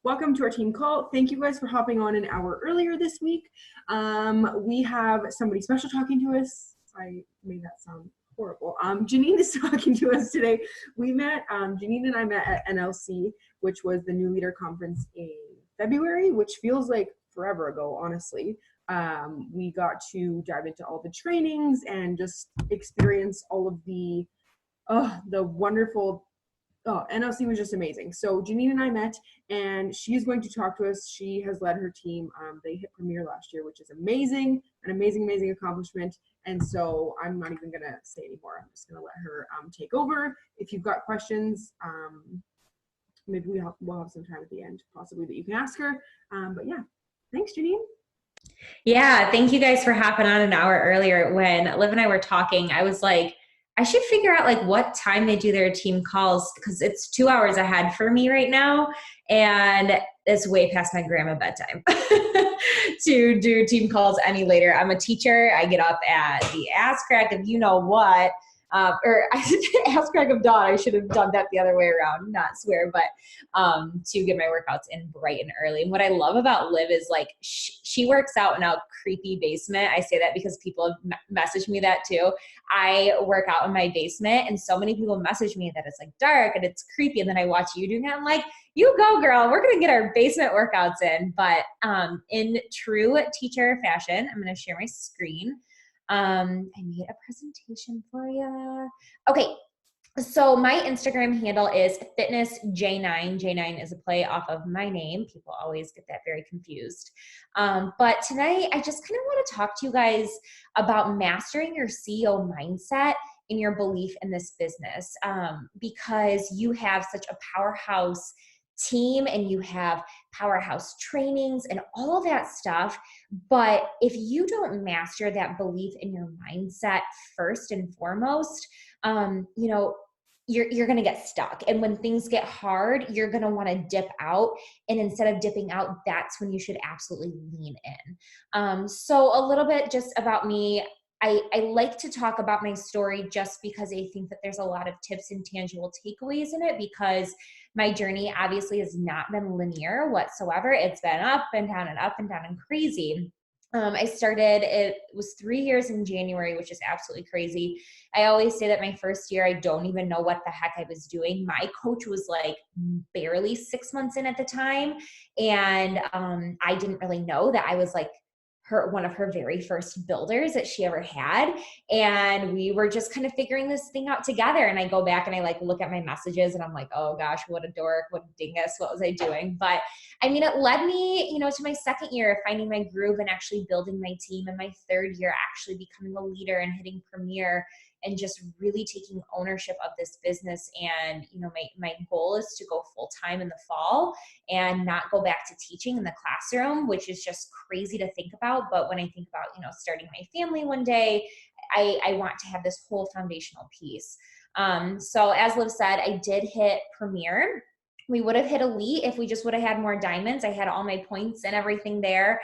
Welcome to our team call. Thank you guys for hopping on an hour earlier this week. We have somebody special talking to us. I made that sound horrible. Janine is talking to us today. Janine and I met at NLC, which was the New Leader Conference in February, which feels like forever ago, honestly. We got to dive into all the trainings and just experience all of the wonderful NLC was just amazing. So Janine and I met, and she's going to talk to us. She has led her team. They hit Premier last year, which is amazing, an amazing accomplishment. And so I'm not even going to say anymore. I'm just going to let her take over. If you've got questions, maybe we'll have some time at the end, possibly, that you can ask her. But yeah, thanks, Janine. Yeah, thank you guys for hopping on an hour earlier. When Liv and I were talking, I was like, I should figure out like what time they do their team calls, because it's 2 hours ahead for me right now. And it's way past my grandma bedtime to do team calls any later. I'm a teacher. I get up at the ass crack of you know what, or I said ass crack of dawn. I should have done that the other way around, not swear, but to get my workouts in bright and early. And what I love about Liv is like she works out in a creepy basement. I say that because people have messaged me that too. I work out in my basement, and so many people message me that it's like dark and it's creepy. And then I watch you doing it. I'm like, you go, girl. We're going to get our basement workouts in. But in true teacher fashion, I'm going to share my screen. I made a presentation for you. Okay. So my Instagram handle is fitnessJ9. J9 is a play off of my name. People always get that very confused. But tonight I just kind of want to talk to you guys about mastering your CEO mindset in your belief in this business, because you have such a powerhouse team and you have powerhouse trainings and all that stuff. But if you don't master that belief in your mindset first and foremost, you're going to get stuck. And when things get hard, you're going to want to dip out. And instead of dipping out, that's when you should absolutely lean in. So a little bit just about me. I like to talk about my story just because I think that there's a lot of tips and tangible takeaways in it, because my journey obviously has not been linear whatsoever. It's been up and down and up and down and crazy. It was 3 years in January, which is absolutely crazy. I always say that my first year, I don't even know what the heck I was doing. My coach was like barely 6 months in at the time. And I didn't really know that I was like one of her very first builders that she ever had. And we were just kind of figuring this thing out together. And I go back and I like look at my messages and I'm like, oh gosh, what a dork, what a dingus, what was I doing? But I mean, it led me, to my second year of finding my groove and actually building my team, and my third year actually becoming a leader and hitting Premier and just really taking ownership of this business. And, my goal is to go full time in the fall and not go back to teaching in the classroom, which is just crazy to think about. But when I think about, starting my family one day, I want to have this whole foundational piece. So as Liv said, I did hit Premier. We would have hit elite if we just would have had more diamonds. I had all my points and everything there,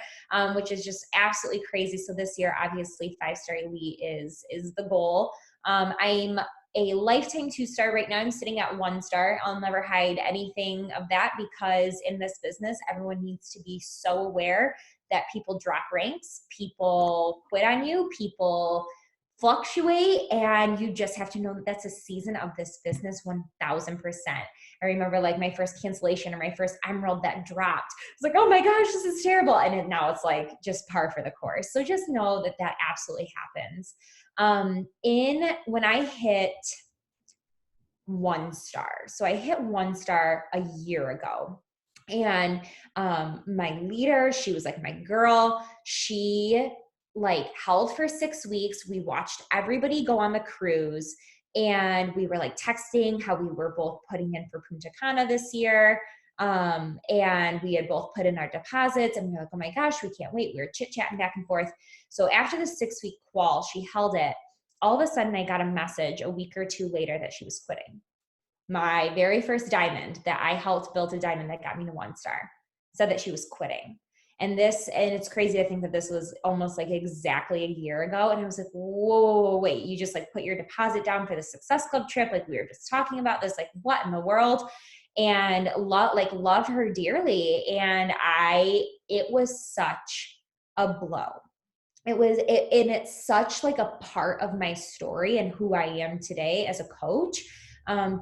which is just absolutely crazy. So this year, obviously, 5-star elite is the goal. I'm a lifetime 2-star right now. I'm sitting at 1 star. I'll never hide anything of that, because in this business, everyone needs to be so aware that people drop ranks, people quit on you, people fluctuate, and you just have to know that that's a season of this business 1000%. I remember like my first cancellation or my first emerald that dropped. It's like, oh my gosh, this is terrible. And now it's like just par for the course. So just know that that absolutely happens. When I hit 1 star, so I hit 1 star a year ago. And my leader, she was like my girl. She like held for 6 weeks. We watched everybody go on the cruise, and we were like texting how we were both putting in for Punta Cana this year. And we had both put in our deposits, and we were like, oh my gosh, we can't wait. We were chit-chatting back and forth. So after the 6-week qual, she held it. All of a sudden I got a message a week or 2 later that she was quitting. My very first diamond that I helped build, a diamond that got me to 1 star, said that she was quitting. And it's crazy to think that this was almost like exactly a year ago. And I was like, whoa, wait, you just like put your deposit down for the Success Club trip. Like we were just talking about this, like what in the world? and love her dearly. And it was such a blow. And it's such like a part of my story and who I am today as a coach,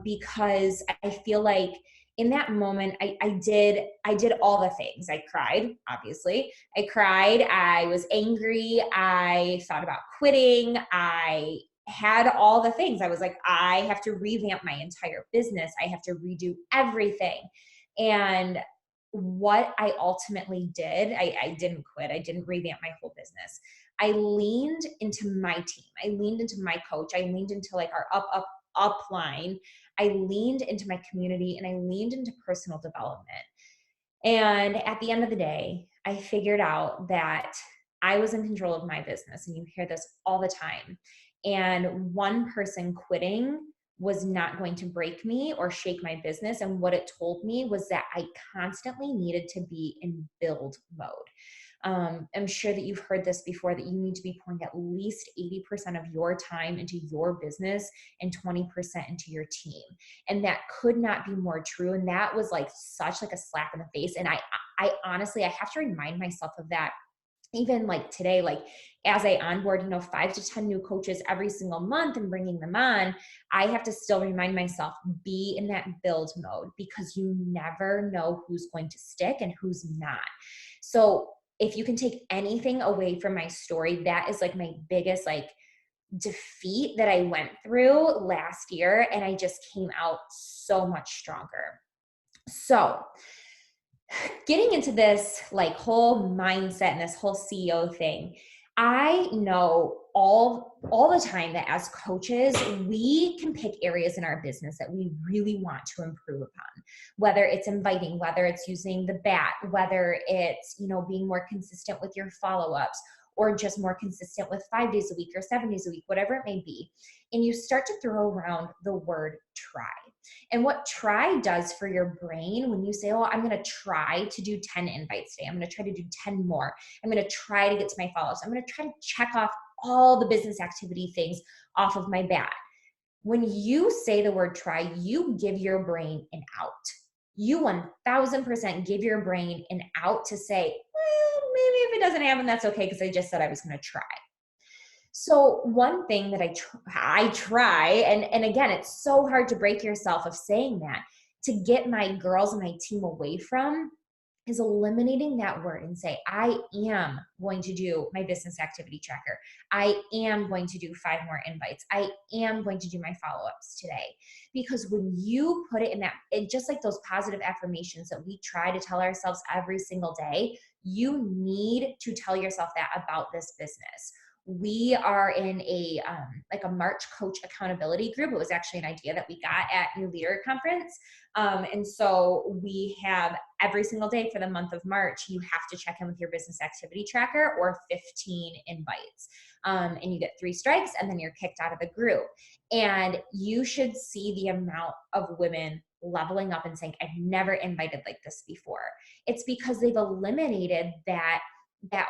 because I feel like in that moment, I did all the things. I cried, obviously. I cried. I was angry. I thought about quitting. I had all the things. I was like, I have to revamp my entire business. I have to redo everything. And what I ultimately did, I didn't quit. I didn't revamp my whole business. I leaned into my team. I leaned into my coach. I leaned into like our upline. I leaned into my community, and I leaned into personal development. And at the end of the day, I figured out that I was in control of my business. And you hear this all the time. And one person quitting was not going to break me or shake my business. And what it told me was that I constantly needed to be in build mode. I'm sure that you've heard this before, that you need to be pouring at least 80% of your time into your business and 20% into your team. And that could not be more true. And that was like such like a slap in the face. And I honestly, I have to remind myself of that even like today, like as I onboard, 5 to 10 new coaches every single month and bringing them on, I have to still remind myself, be in that build mode, because you never know who's going to stick and who's not. So if you can take anything away from my story, that is like my biggest like defeat that I went through last year. And I just came out so much stronger. So getting into this like whole mindset and this whole CEO thing, I know all the time that as coaches, we can pick areas in our business that we really want to improve upon, whether it's inviting, whether it's using the bat, whether it's, being more consistent with your follow-ups, or just more consistent with 5 days a week or 7 days a week, whatever it may be. And you start to throw around the word try. And what try does for your brain when you say, oh, I'm going to try to do 10 invites today. I'm going to try to do 10 more. I'm going to try to get to my follow-ups. I'm going to try to check off all the business activity things off of my bat. When you say the word try, you give your brain an out. You 1000% give your brain an out to say, well, maybe if it doesn't happen, that's okay, because I just said I was going to try. So one thing that I try, and again, it's so hard to break yourself of saying that, to get my girls and my team away from, is eliminating that word and say, I am going to do my business activity tracker. I am going to do 5 more invites. I am going to do my follow-ups today. Because when you put it in that, just like those positive affirmations that we try to tell ourselves every single day, you need to tell yourself that about this business. We are in a March coach accountability group. It was actually an idea that we got at New Leader Conference. And so we have every single day for the month of March, you have to check in with your business activity tracker or 15 invites. And you get 3 strikes and then you're kicked out of the group. And you should see the amount of women leveling up and saying, I've never invited like this before. It's because they've eliminated that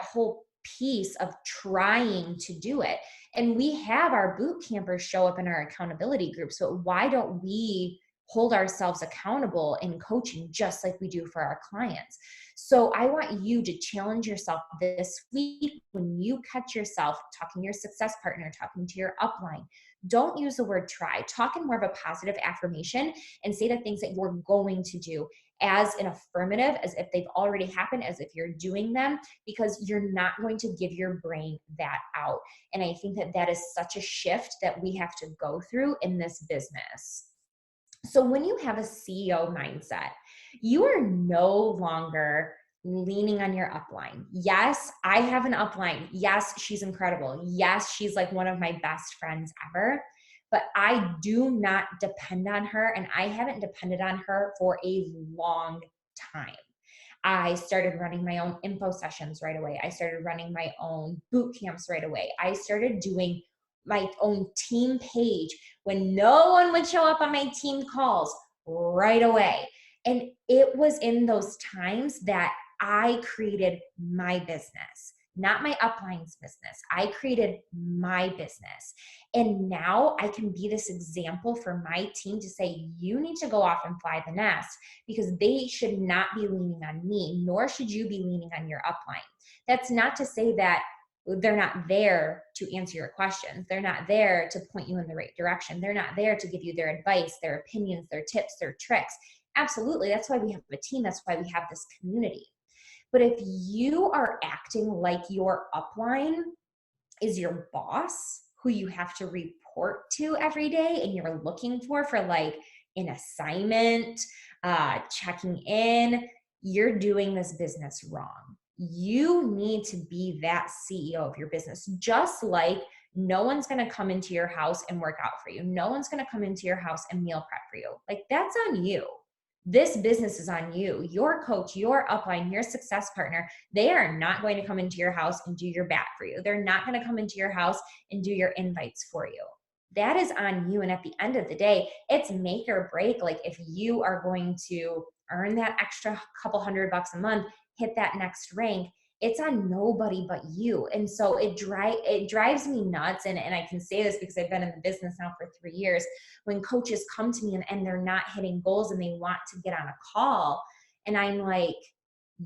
whole piece of trying to do it. And we have our boot campers show up in our accountability group. So why don't we hold ourselves accountable in coaching just like we do for our clients? So I want you to challenge yourself this week when you catch yourself talking to your success partner, talking to your upline. Don't use the word try. Talk in more of a positive affirmation and say the things that you're going to do as an affirmative, as if they've already happened, as if you're doing them, because you're not going to give your brain that out. And I think that is such a shift that we have to go through in this business. So when you have a CEO mindset, you are no longer leaning on your upline. Yes, I have an upline. Yes, she's incredible. Yes, she's like one of my best friends ever. But I do not depend on her, and I haven't depended on her for a long time. I started running my own info sessions right away. I started running my own boot camps right away. I started doing my own team page when no one would show up on my team calls right away. And it was in those times that I created my business. not my upline's business. I created my business. And now I can be this example for my team to say, you need to go off and fly the nest, because they should not be leaning on me, nor should you be leaning on your upline. That's not to say that they're not there to answer your questions. They're not there to point you in the right direction. They're not there to give you their advice, their opinions, their tips, their tricks. Absolutely. That's why we have a team. That's why we have this community. But if you are acting like your upline is your boss who you have to report to every day, and you're looking for like an assignment, checking in, you're doing this business wrong. You need to be that CEO of your business. Just like no one's going to come into your house and work out for you. No one's going to come into your house and meal prep for you. Like, that's on you. This business is on you. Your coach, your upline, your success partner, they are not going to come into your house and do your back for you. They're not going to come into your house and do your invites for you. That is on you. And at the end of the day, it's make or break. Like, if you are going to earn that extra couple $100 a month, hit that next rank, it's on nobody but you. And so it drives me nuts. And I can say this because I've been in the business now for 3 years. When coaches come to me and they're not hitting goals and they want to get on a call, and I'm like,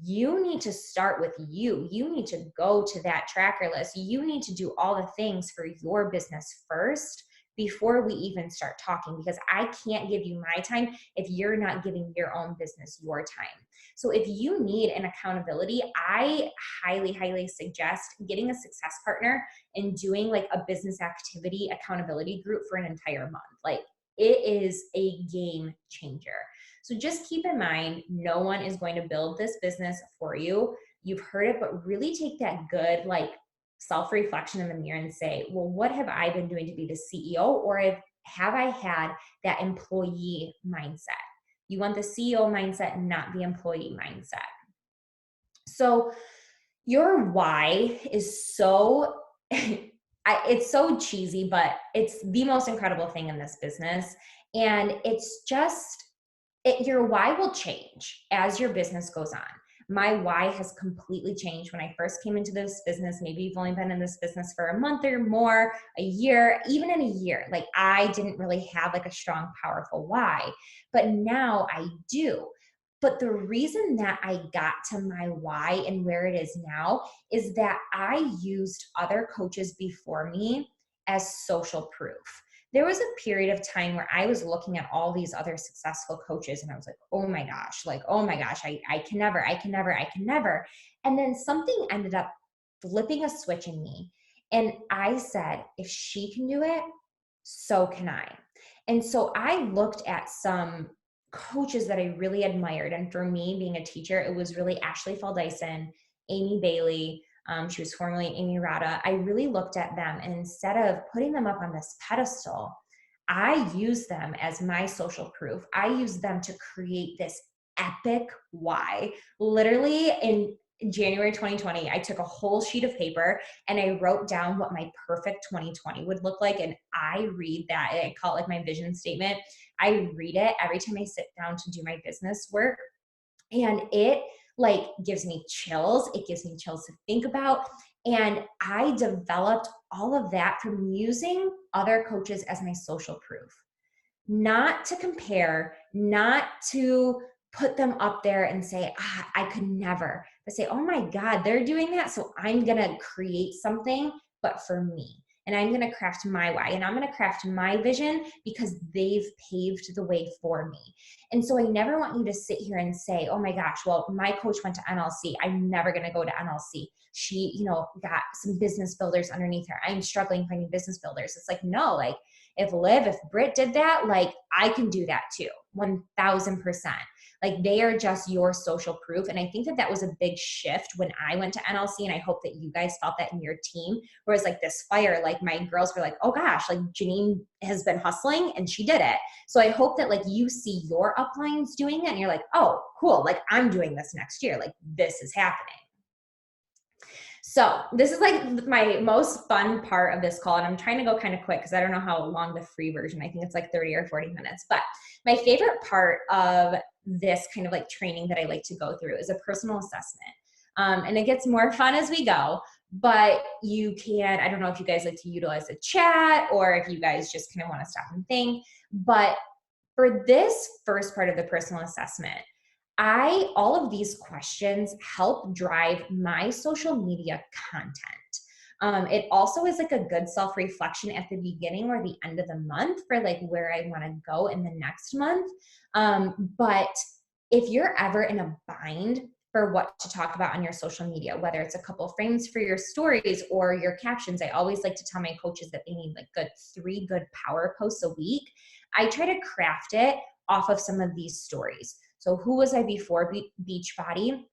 you need to start with you. You need to go to that tracker list. You need to do all the things for your business first before we even start talking, because I can't give you my time if you're not giving your own business your time. So if you need an accountability, I highly, highly suggest getting a success partner and doing like a business activity accountability group for an entire month. Like, it is a game changer. So just keep in mind, no one is going to build this business for you. You've heard it, but really take that good, like, self-reflection in the mirror and say, well, what have I been doing to be the CEO? Or have I had that employee mindset? You want the CEO mindset, not the employee mindset. So your why is so, it's so cheesy, but it's the most incredible thing in this business. And it's just, your why will change as your business goes on. My why has completely changed when I first came into this business. Maybe you've only been in this business for a month or more, a year, even in a year. Like, I didn't really have like a strong, powerful why, but now I do. But the reason that I got to my why and where it is now is that I used other coaches before me as social proof. There was a period of time where I was looking at all these other successful coaches and I was like, oh my gosh, I can never. And then something ended up flipping a switch in me. And I said, if she can do it, so can I. And so I looked at some coaches that I really admired. And for me, being a teacher, it was really Ashley Faldyson, Amy Bailey. She was formerly Amy Rada. I really looked at them, and instead of putting them up on this pedestal, I used them as my social proof. I used them to create this epic why. Literally in January 2020, I took a whole sheet of paper and I wrote down what my perfect 2020 would look like. And I read that, I call it like my vision statement. I read it every time I sit down to do my business work. And it like gives me chills. It gives me chills to think about. And I developed all of that from using other coaches as my social proof. Not to compare, not to put them up there and say, I could never, but say, oh my God, they're doing that. So I'm going to create something, but for me. And I'm going to craft my why, and I'm going to craft my vision because they've paved the way for me. And so I never want you to sit here and say, oh my gosh, well, my coach went to NLC. I'm never going to go to NLC. She, got some business builders underneath her. I'm struggling finding business builders. It's like, no, like if Britt did that, like I can do that too. 1000%. Like they are just your social proof. And I think that was a big shift when I went to NLC. And I hope that you guys felt that in your team, where it's like this fire, like my girls were like, oh gosh, like Janine has been hustling and she did it. So I hope that like you see your uplines doing it and you're like, oh, cool. Like I'm doing this next year. Like this is happening. So this is like my most fun part of this call. And I'm trying to go kind of quick because I don't know how long the free version, I think it's like 30 or 40 minutes. But my favorite part of this kind of like training that I like to go through is a personal assessment. And it gets more fun as we go. But you can, I don't know if you guys like to utilize a chat or if you guys just kind of want to stop and think. But for this first part of the personal assessment, all of these questions help drive my social media content. It also is like a good self-reflection at the beginning or the end of the month for like where I want to go in the next month. But if you're ever in a bind for what to talk about on your social media, whether it's a couple frames for your stories or your captions, I always like to tell my coaches that they need like 3 good power posts a week. I try to craft it off of some of these stories. So who was I before Beachbody?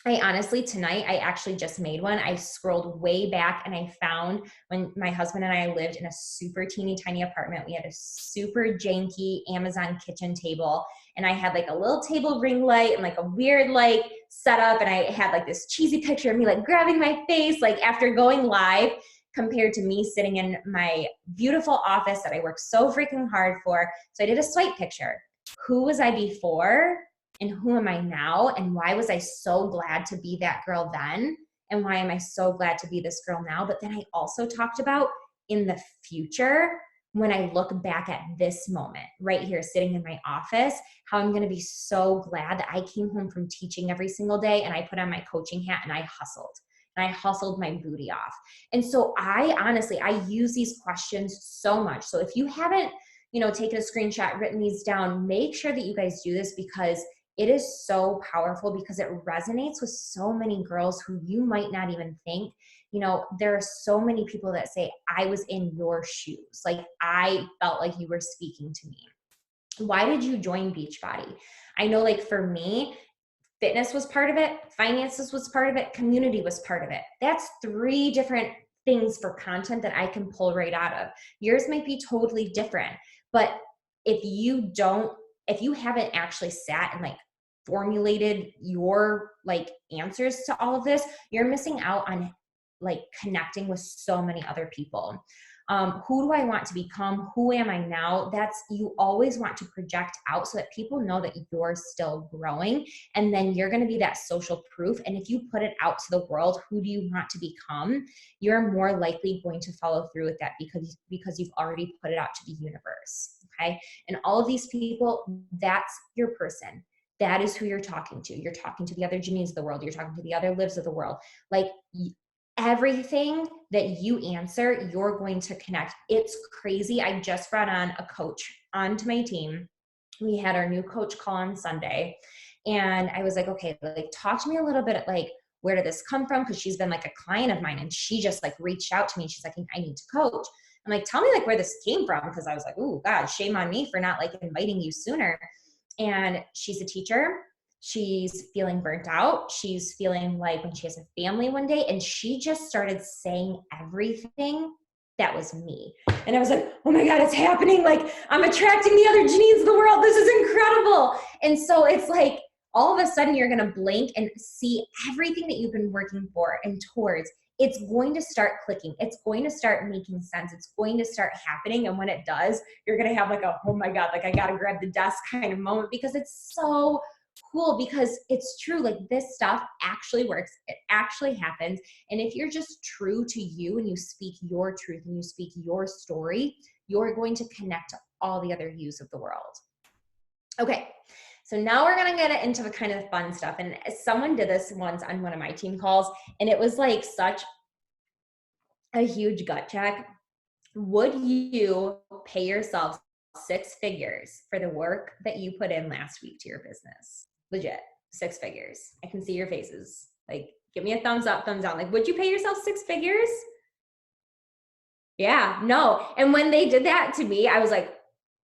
I honestly, tonight, I actually just made one. I scrolled way back and I found when my husband and I lived in a super teeny tiny apartment. We had a super janky Amazon kitchen table, and I had like a little table ring light and like a weird like setup. And I had like this cheesy picture of me like grabbing my face, like after going live, compared to me sitting in my beautiful office that I worked so freaking hard for. So I did a swipe picture. Who was I before? And who am I now? And why was I so glad to be that girl then? And why am I so glad to be this girl now? But then I also talked about in the future, when I look back at this moment right here, sitting in my office, how I'm going to be so glad that I came home from teaching every single day and I put on my coaching hat and I hustled. And I hustled my booty off. And so I use these questions so much. So if you haven't, taken a screenshot, written these down, make sure that you guys do this because it is so powerful, because it resonates with so many girls who you might not even think. There are so many people that say, I was in your shoes. Like I felt like you were speaking to me. Why did you join Beachbody? I know, like for me, fitness was part of it, finances was part of it, community was part of it. That's 3 different things for content that I can pull right out of. Yours might be totally different, but if you haven't actually sat and like formulated your like answers to all of this, you're missing out on like connecting with so many other people. Who do I want to become? Who am I now? You always want to project out so that people know that you're still growing, and then you're going to be that social proof. And if you put it out to the world, who do you want to become? You're more likely going to follow through with that because you've already put it out to the universe. Okay. And all of these people, that's your person. That is who you're talking to. You're talking to the other Janines of the world. You're talking to the other Livs of the world. Like everything that you answer, you're going to connect. It's crazy. I just brought on a coach onto my team. We had our new coach call on Sunday. And I was like, okay, like talk to me a little bit like, where did this come from? Because she's been like a client of mine and she just like reached out to me. She's like, I need to coach. I'm like, tell me like where this came from. Because I was like, oh God, shame on me for not like inviting you sooner. And she's a teacher. She's feeling burnt out. She's feeling like when she has a family one day, and she just started saying everything that was me. And I was like, oh my God, it's happening. Like I'm attracting the other Janines of the world. This is incredible. And so it's like, all of a sudden you're going to blink and see everything that you've been working for and towards. It's going to start clicking. It's going to start making sense. It's going to start happening. And when it does, you're going to have like oh my God, like I got to grab the desk kind of moment, because it's so cool, because it's true. Like this stuff actually works. It actually happens. And if you're just true to you and you speak your truth and you speak your story, you're going to connect to all the other yous of the world. Okay. So now we're going to get into the kind of fun stuff. And someone did this once on one of my team calls, and it was like such a huge gut check. Would you pay yourself 6 figures for the work that you put in last week to your business? Legit, 6 figures. I can see your faces. Like, give me a thumbs up, thumbs down. Like, would you pay yourself 6 figures? Yeah, no. And when they did that to me, I was like,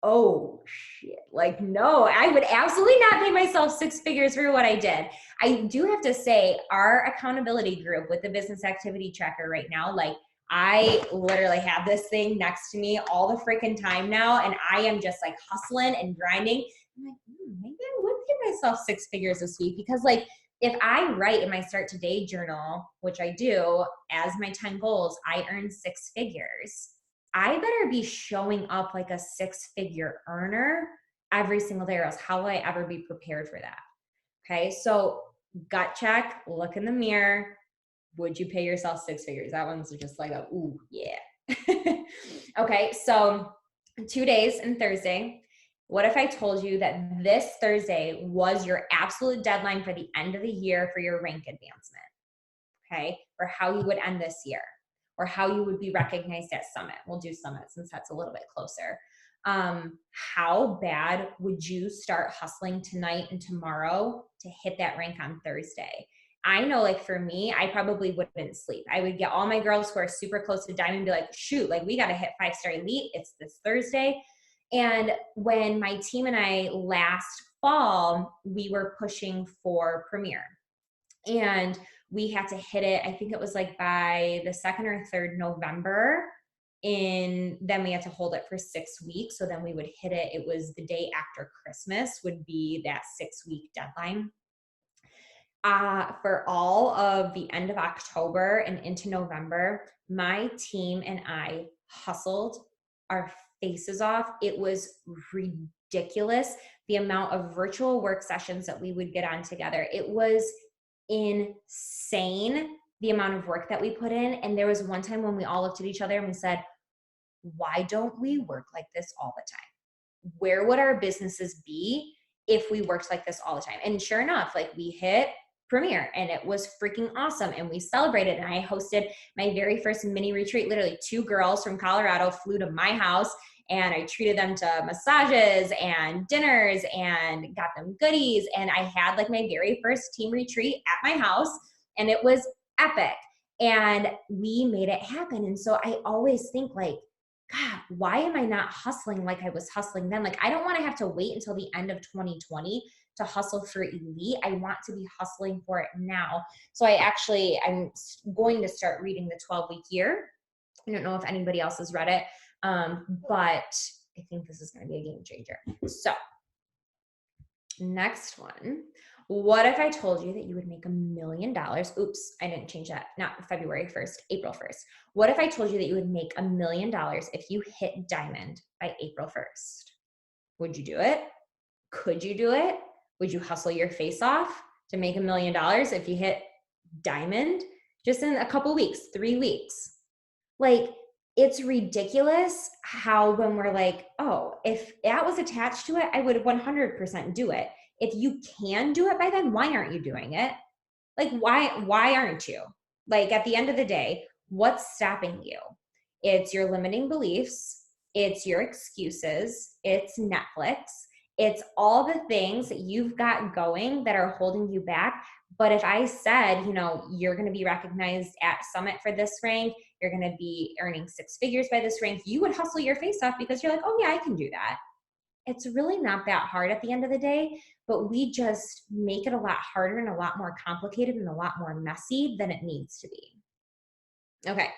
oh shit, like, no, I would absolutely not pay myself 6 figures for what I did. I do have to say, our accountability group with the business activity tracker right now, like I literally have this thing next to me all the freaking time now. And I am just like hustling and grinding. I'm like, maybe I would pay myself 6 figures this week, because like, if I write in my Start Today journal, which I do, as my 10 goals, I earn 6 figures. I better be showing up like a 6-figure earner every single day, or else how will I ever be prepared for that? Okay. So gut check, look in the mirror. Would you pay yourself six figures? That one's just like a, ooh, yeah. Okay, so 2 days and Thursday. What if I told you that this Thursday was your absolute deadline for the end of the year for your rank advancement? Okay, or how you would end this year, or how you would be recognized at Summit. We'll do Summit since that's a little bit closer. How bad would you start hustling tonight and tomorrow to hit that rank on Thursday? I know, like for me, I probably wouldn't sleep. I would get all my girls who are super close to Diamond and be like, shoot, like we got to hit 5-star elite. It's this Thursday. And when my team and I last fall, we were pushing for Premier. And we had to hit it, I think it was like by the 2nd or 3rd November. And then we had to hold it for 6 weeks. So then we would hit it. It was the day after Christmas would be that 6-week deadline. For all of the end of October and into November, my team and I hustled our faces off. It was ridiculous the amount of virtual work sessions that we would get on together. It was insane the amount of work that we put in. And there was one time when we all looked at each other and we said, why don't we work like this all the time? Where would our businesses be if we worked like this all the time? And sure enough, like we hit Premier and it was freaking awesome. And we celebrated, and I hosted my very first mini retreat. Literally 2 girls from Colorado flew to my house, and I treated them to massages and dinners and got them goodies. And I had like my very first team retreat at my house, and it was epic. And we made it happen. And so I always think like, God, why am I not hustling like I was hustling then? Like, I don't want to have to wait until the end of 2020 to hustle for elite. I want to be hustling for it now. So I'm going to start reading the 12-week year. I don't know if anybody else has read it, but I think this is going to be a game changer. So next one. What if I told you that you would make $1 million? Oops, I didn't change that. Not February 1st, April 1st. What if I told you that you would make $1 million if you hit Diamond by April 1st? Would you do it? Could you do it? Would you hustle your face off to make $1 million if you hit Diamond just in a couple weeks, 3 weeks? Like, it's ridiculous how when we're like, oh, if that was attached to it, I would 100% do it. If you can do it by then, why aren't you doing it? Like, why aren't you? Like, at the end of the day, what's stopping you? It's your limiting beliefs. It's your excuses. It's Netflix. It's all the things that you've got going that are holding you back. But if I said, you're going to be recognized at Summit for this rank, you're going to be earning 6 figures by this rank, you would hustle your face off because you're like, oh yeah, I can do that. It's really not that hard at the end of the day, but we just make it a lot harder and a lot more complicated and a lot more messy than it needs to be. Okay,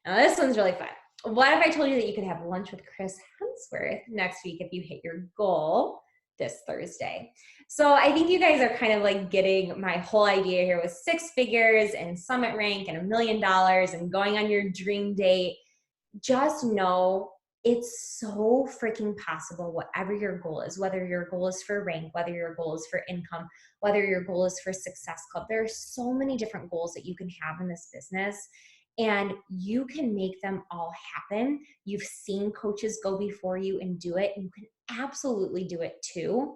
now this one's really fun. What if I told you that you could have lunch with Chris Hemsworth next week if you hit your goal this Thursday? So I think you guys are kind of like getting my whole idea here with 6 figures and Summit rank and $1 million and going on your dream date. Just know it's so freaking possible, whatever your goal is, whether your goal is for rank, whether your goal is for income, whether your goal is for Success Club. There are so many different goals that you can have in this business, and you can make them all happen. You've seen coaches go before you and do it, and you can absolutely do it too,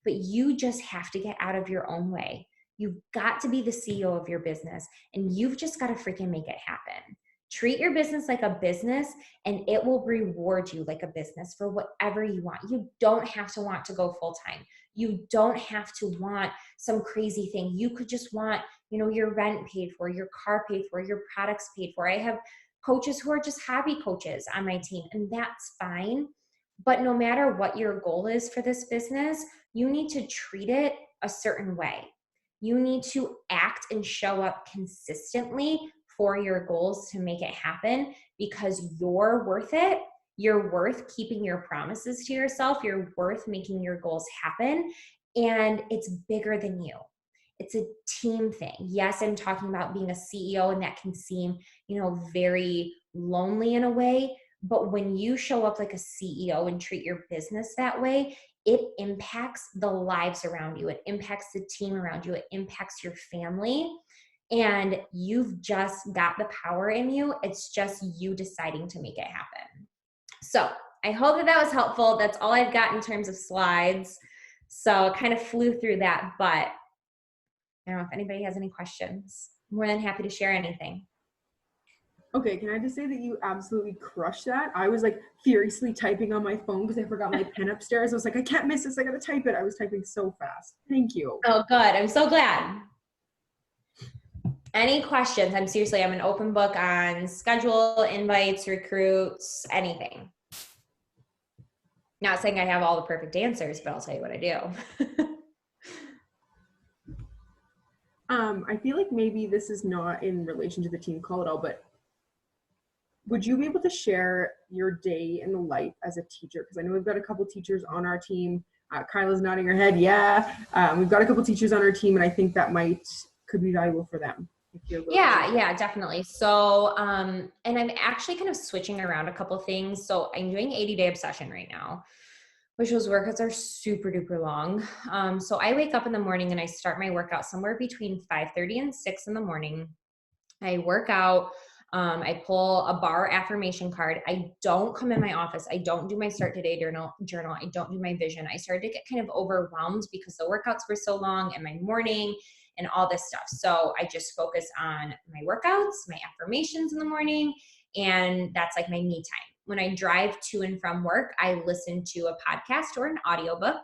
but you just have to get out of your own way. You've got to be the CEO of your business, and you've just got to freaking make it happen. Treat your business like a business, and it will reward you like a business for whatever you want. You don't have to want to go full-time. You don't have to want some crazy thing. You could just want, your rent paid for, your car paid for, your products paid for. I have coaches who are just hobby coaches on my team, and that's fine. But no matter what your goal is for this business, you need to treat it a certain way. You need to act and show up consistently for your goals to make it happen, because you're worth it. You're worth keeping your promises to yourself. You're worth making your goals happen. And it's bigger than you. It's a team thing. Yes, I'm talking about being a CEO, and that can seem, very lonely in a way. But when you show up like a CEO and treat your business that way, it impacts the lives around you. It impacts the team around you. It impacts your family. And you've just got the power in you. It's just you deciding to make it happen. So I hope that that was helpful. That's all I've got in terms of slides. So I kind of flew through that, but I don't know if anybody has any questions. I'm more than happy to share anything. Okay, can I just say that you absolutely crushed that? I was like furiously typing on my phone because I forgot my pen upstairs. I was like, I can't miss this. I got to type it. I was typing so fast. Thank you. Oh, good. I'm so glad. Any questions? I'm an open book on schedule, invites, recruits, anything. Not saying I have all the perfect answers, but I'll tell you what I do. I feel like maybe this is not in relation to the team call at all, but would you be able to share your day in the life as a teacher? Because I know we've got a couple teachers on our team. Kyla's nodding her head. Yeah. We've got a couple teachers on our team, and I think that could be valuable for them. Yeah, definitely. So, and I'm actually kind of switching around a couple things. So I'm doing 80-day obsession right now, which those workouts are super duper long. So I wake up in the morning and I start my workout somewhere between 5:30 and 6 in the morning. I work out. I pull a bar affirmation card. I don't come in my office. I don't do my start today journal. I don't do my vision. I started to get kind of overwhelmed because the workouts were so long in my morning and all this stuff. So I just focus on my workouts, my affirmations in the morning, and that's like my me time. When I drive to and from work, I listen to a podcast or an audiobook.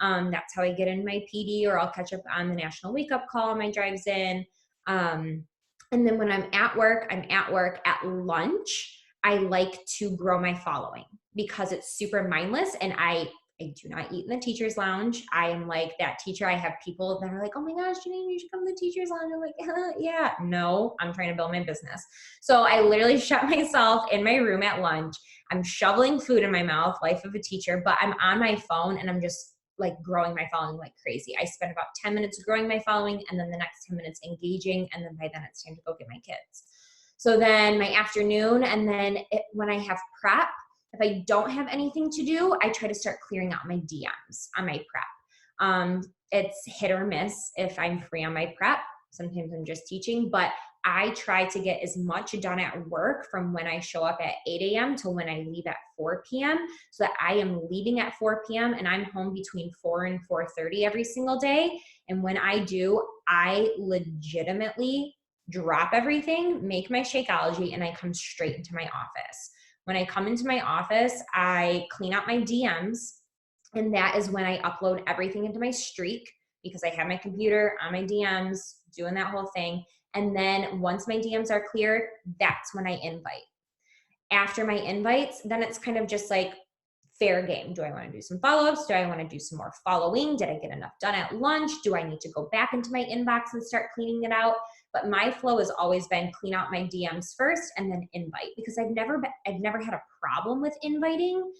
That's how I get in my PD, or I'll catch up on the National Wake Up Call on my drives in. And then when I'm at work. At lunch, I like to grow my following because it's super mindless, and I do not eat in the teacher's lounge. I am like that teacher. I have people that are like, oh my gosh, Janine, you should come to the teacher's lounge. I'm like, yeah, no, I'm trying to build my business. So I literally shut myself in my room at lunch. I'm shoveling food in my mouth, life of a teacher, but I'm on my phone and I'm just like growing my following like crazy. I spend about 10 minutes growing my following, and then the next 10 minutes engaging. And then by then it's time to go get my kids. So then my afternoon, and then when I have prep, if I don't have anything to do, I try to start clearing out my DMs on my prep. It's hit or miss if I'm free on my prep. Sometimes I'm just teaching, but I try to get as much done at work from when I show up at 8 a.m. to when I leave at 4 p.m. so that I am leaving at 4 p.m. and I'm home between 4 and 4:30 every single day. And when I do, I legitimately drop everything, make my Shakeology, and I come straight into my office. When I come into my office, I clean out my DMs, and that is when I upload everything into my Streak, because I have my computer on my DMs doing that whole thing. And then once my DMs are cleared, that's when I invite. After my invites, then it's kind of just like fair game. Do I want to do some follow-ups? Do I want to do some more following? Did I get enough done at lunch? Do I need to go back into my inbox and start cleaning it out? But my flow has always been clean out my DMs first and then invite, because I've never had a problem with inviting.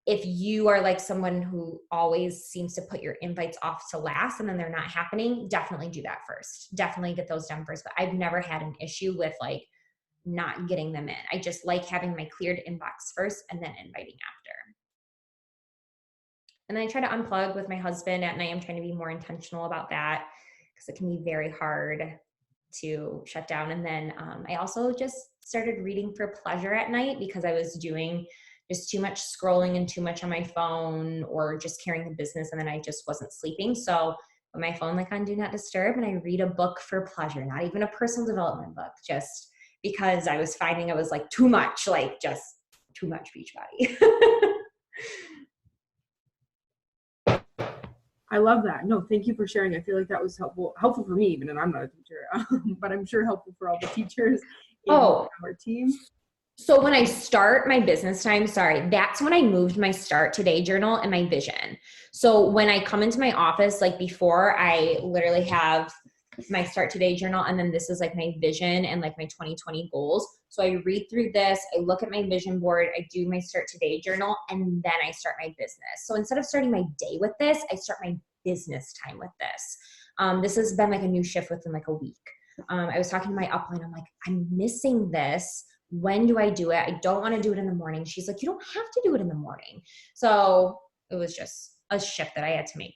If you are like someone who always seems to put your invites off to last and then they're not happening, definitely do that first. Definitely get those done first. But I've never had an issue with like not getting them in. I just like having my cleared inbox first and then inviting after. And then I try to unplug with my husband at night. I'm trying to be more intentional about that because it can be very hard to shut down. And then I also just started reading for pleasure at night because I was doing just too much scrolling and too much on my phone, or just carrying the business, and then I just wasn't sleeping. So put my phone like on do not disturb, and I read a book for pleasure, not even a personal development book, just because I was finding I was like too much, like just too much beach body. I love that. No, thank you for sharing. I feel like that was helpful for me even, and I'm not a teacher, but I'm sure helpful for all the teachers in our team. So when I start my business time, that's when I moved my start today journal and my vision. So when I come into my office, like before, I literally have my start today journal, and then this is like my vision and like my 2020 goals. So I read through this, I look at my vision board, I do my start today journal, and then I start my business. So instead of starting my day with this, I start my business time with this. This has been like a new shift within like a week. I was talking to my upline, I'm like, I'm missing this. When do I do it? I don't want to do it in the morning. She's like, you don't have to do it in the morning. So it was just a shift that I had to make.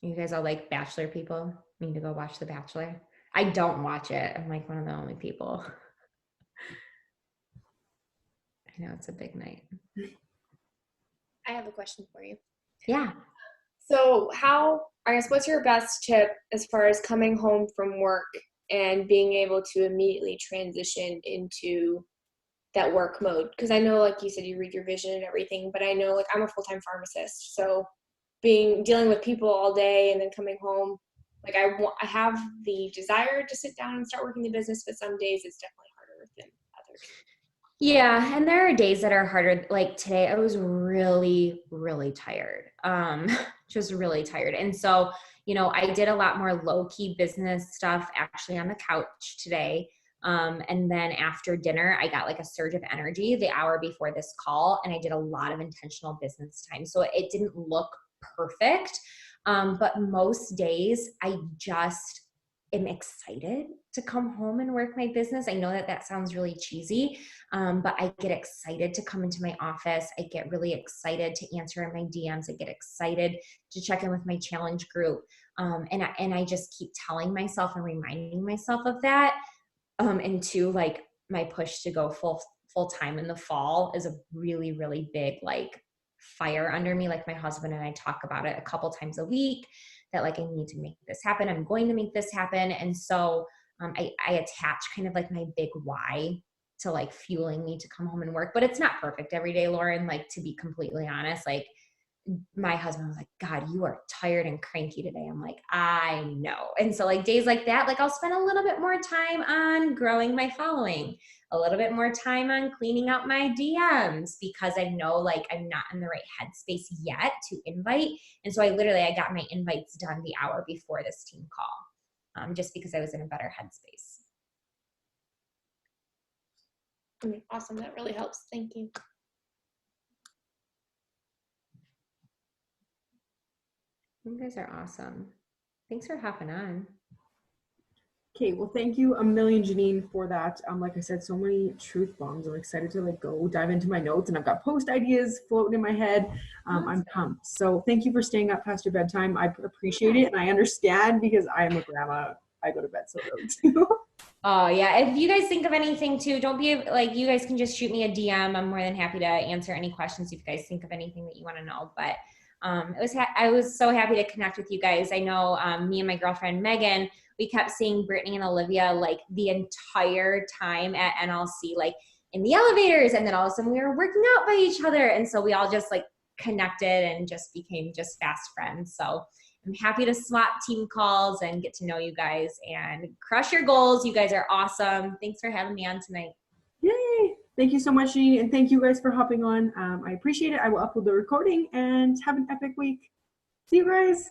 You guys all like Bachelor people? Need to go watch The Bachelor? I don't watch it. I'm like one of the only people. I know it's a big night. I have a question for you. Yeah. So what's your best tip as far as coming home from work and being able to immediately transition into that work mode? Because I know, like you said, you read your vision and everything, but I know, like, I'm a full-time pharmacist, so dealing with people all day and then coming home, like, I have the desire to sit down and start working the business, but some days it's definitely harder than others. Yeah, and there are days that are harder. Like today, I was really, really tired. Just really tired. And so, I did a lot more low-key business stuff actually on the couch today. And then after dinner, I got like a surge of energy the hour before this call, and I did a lot of intentional business time. So it didn't look perfect. But most days, I just am excited to come home and work my business. I know that sounds really cheesy, but I get excited to come into my office. I get really excited to answer in my DMs. I get excited to check in with my challenge group. And I just keep telling myself and reminding myself of that. And two, like my push to go full time in the fall is a really, really big, like, fire under me. Like my husband and I talk about it a couple times a week that, like, I need to make this happen. I'm going to make this happen. And so I attach kind of like my big why to like fueling me to come home and work, but it's not perfect every day, Lauren, like, to be completely honest. Like, my husband was like, God, you are tired and cranky today. I'm like, I know. And so, like, days like that, like, I'll spend a little bit more time on growing my following, a little bit more time on cleaning out my DMs, because I know, like, I'm not in the right headspace yet to invite. And so I got my invites done the hour before this team call, just because I was in a better headspace. Awesome. That really helps. Thank you. You guys are awesome. Thanks for hopping on. Okay, well, thank you a million, Janine, for that. Like I said, so many truth bombs. I'm excited to like go dive into my notes, and I've got post ideas floating in my head. I'm pumped. So thank you for staying up past your bedtime. I appreciate it, and I understand because I am a grandma. I go to bed so early too. Oh yeah. If you guys think of anything too, don't be like, you guys can just shoot me a DM. I'm more than happy to answer any questions if you guys think of anything that you want to know. But I was so happy to connect with you guys. I know me and my girlfriend Megan, we kept seeing Brittany and Olivia like the entire time at NLC, like in the elevators, and then all of a sudden we were working out by each other, and so we all just like connected and just became just fast friends. So I'm happy to swap team calls and get to know you guys and crush your goals. You guys are awesome. Thanks for having me on tonight. Yay! Thank you so much, Janine, and thank you guys for hopping on. I appreciate it. I will upload the recording, and have an epic week. See you guys.